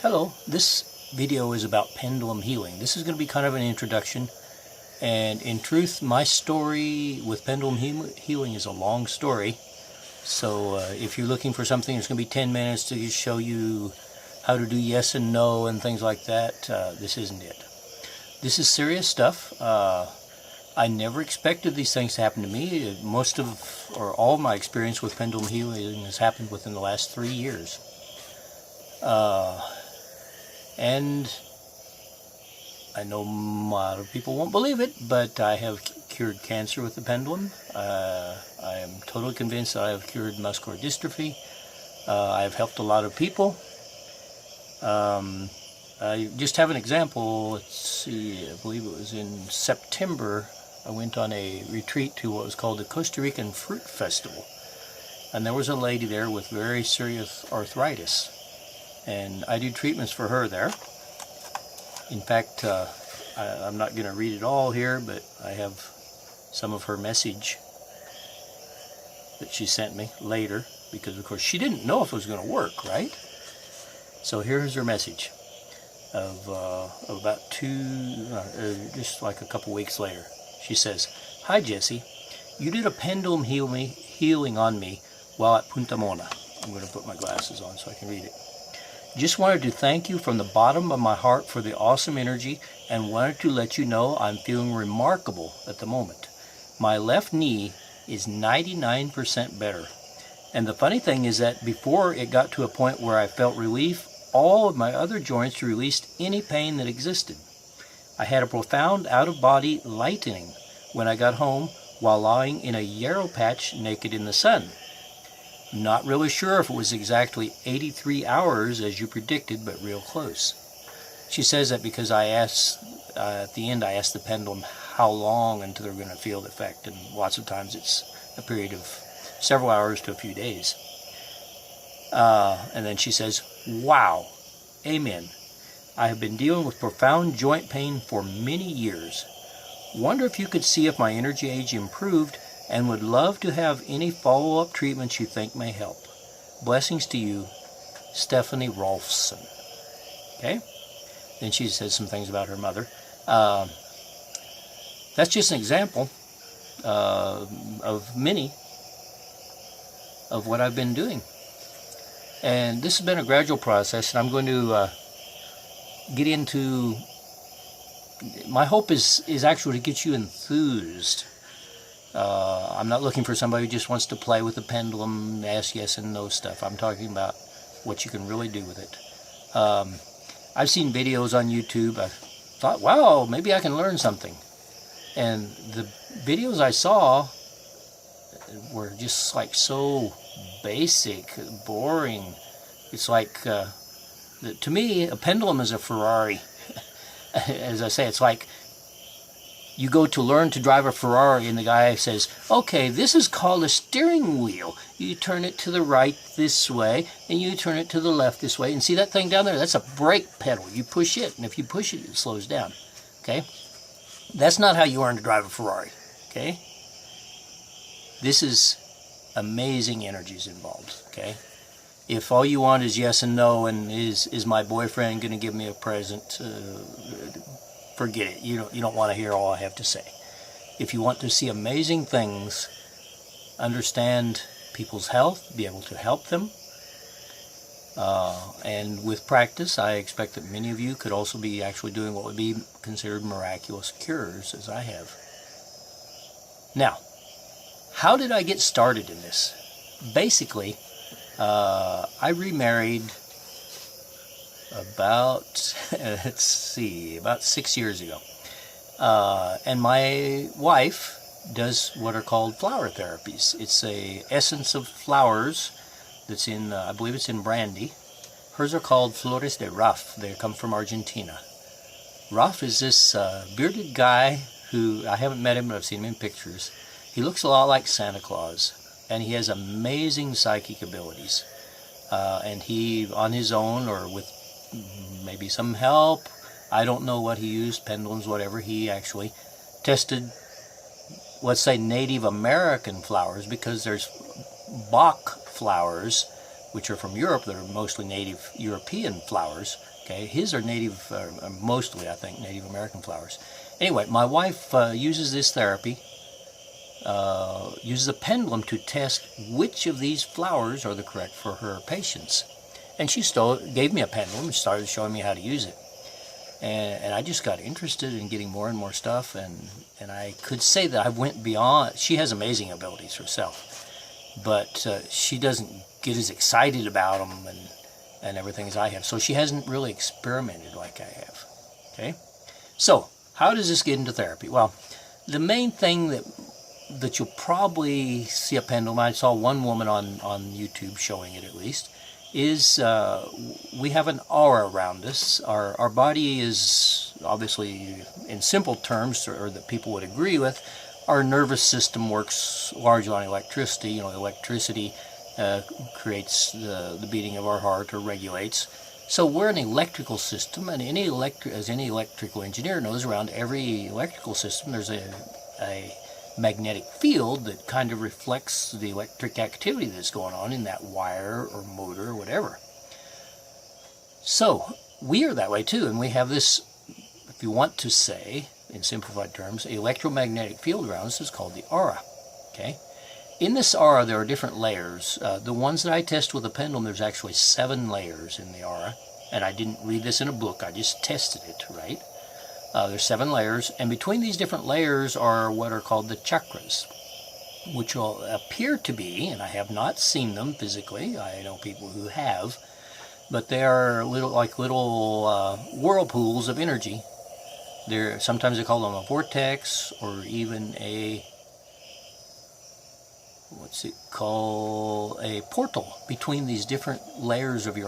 Hello, this video is about pendulum healing. This is going to be kind of an introduction, and in truth my story with pendulum healing is a long story. So if you're looking for something that's going to be 10 minutes to show you how to do yes and no and things like that, this isn't it. This is serious stuff. I never expected these things to happen to me. Most of, or all of my experience with pendulum healing has happened within the last 3 years. And I know a lot of people won't believe it, but I have cured cancer with the pendulum. I am totally convinced that I have cured muscular dystrophy. I have helped a lot of people. I just have an example. Let's see, I believe it was in September. I went on a retreat to what was called the Costa Rican Fruit Festival. And there was a lady there with very serious arthritis. And I do treatments for her there. In fact, I'm not going to read it all here, but I have some of her message that she sent me later, because of course she didn't know if it was going to work, right? So here's her message of about just like a couple weeks later. She says, "Hi Jesse, you did a pendulum healing on me while at Punta Mona." I'm going to put my glasses on so I can read it. "Just wanted to thank you from the bottom of my heart for the awesome energy, and wanted to let you know I'm feeling remarkable at the moment. My left knee is 99% better. And the funny thing is that before it got to a point where I felt relief, all of my other joints released any pain that existed. I had a profound out-of-body lightening when I got home while lying in a yarrow patch naked in the sun. Not really sure if it was exactly 83 hours as you predicted, but real close." She says that because I asked, at the end I asked the pendulum how long until they're going to feel the effect, and lots of times it's a period of several hours to a few days. And then she says, "Wow, amen. I have been dealing with profound joint pain for many years. Wonder if you could see if my energy age improved, and would love to have any follow-up treatments you think may help. Blessings to you, Stephanie Rolfson." Okay? Then she says some things about her mother. That's just an example of many of what I've been doing. And this has been a gradual process, and I'm going to get into... My hope is actually to get you enthused. I'm not looking for somebody who just wants to play with the pendulum, ask yes and no stuff. I'm talking about what you can really do with it. I've seen videos on YouTube. I thought, wow, maybe I can learn something. And the videos I saw were just like so basic, boring. It's like, to me, a pendulum is a Ferrari. As I say, it's like you go to learn to drive a Ferrari and the guy says, "Okay, this is called a steering wheel. You turn it to the right this way, and you turn it to the left this way. And see that thing down there? That's a brake pedal. You push it, and if you push it, it slows down." Okay? That's not how you learn to drive a Ferrari. Okay? This is amazing energies involved. Okay? If all you want is yes and no, and is my boyfriend going to give me a present, forget it. You don't want to hear all I have to say. If you want to see amazing things, understand people's health, be able to help them, and with practice, I expect that many of you could also be actually doing what would be considered miraculous cures, as I have. Now, how did I get started in this? Basically, I remarried about, about 6 years ago. And my wife does what are called flower therapies. It's a essence of flowers that's in, I believe it's in brandy. Hers are called Flores de Raf. They come from Argentina. Raf is this bearded guy who, I haven't met him, but I've seen him in pictures. He looks a lot like Santa Claus, and he has amazing psychic abilities. And he, on his own, or with maybe some help, I don't know what he used, pendulums, whatever, he actually tested, let's say, Native American flowers, because there's Bach flowers which are from Europe, that are mostly native European flowers. Okay, his are native, mostly I think, Native American flowers. Anyway, my wife uses this therapy, uses a pendulum to test which of these flowers are the correct for her patients. And she gave me a pendulum and started showing me how to use it. And I just got interested in getting more and more stuff, and I could say that I went beyond. She has amazing abilities herself, but she doesn't get as excited about them and everything as I have. So she hasn't really experimented like I have. Okay? So, how does this get into therapy? Well, the main thing that you'll probably see a pendulum, I saw one woman on YouTube showing it at least, is we have an aura around us. Our body is, obviously, in simple terms, or that people would agree with, our nervous system works largely on electricity. You know, electricity creates the beating of our heart, or regulates. So we're an electrical system, and as any electrical engineer knows, around every electrical system there's a magnetic field that kind of reflects the electric activity that's going on in that wire or motor or whatever. So we are that way too, and we have this, if you want to say, in simplified terms, electromagnetic field around us is called the aura. Okay? In this aura there are different layers. The ones that I test with a pendulum, there's actually 7 layers in the aura, and I didn't read this in a book, I just tested it, right? There's 7 layers, and between these different layers are what are called the chakras, which will appear to be, and I have not seen them physically, I know people who have, but they are little whirlpools of energy. Sometimes they call them a vortex, or even a, a portal between these different layers of your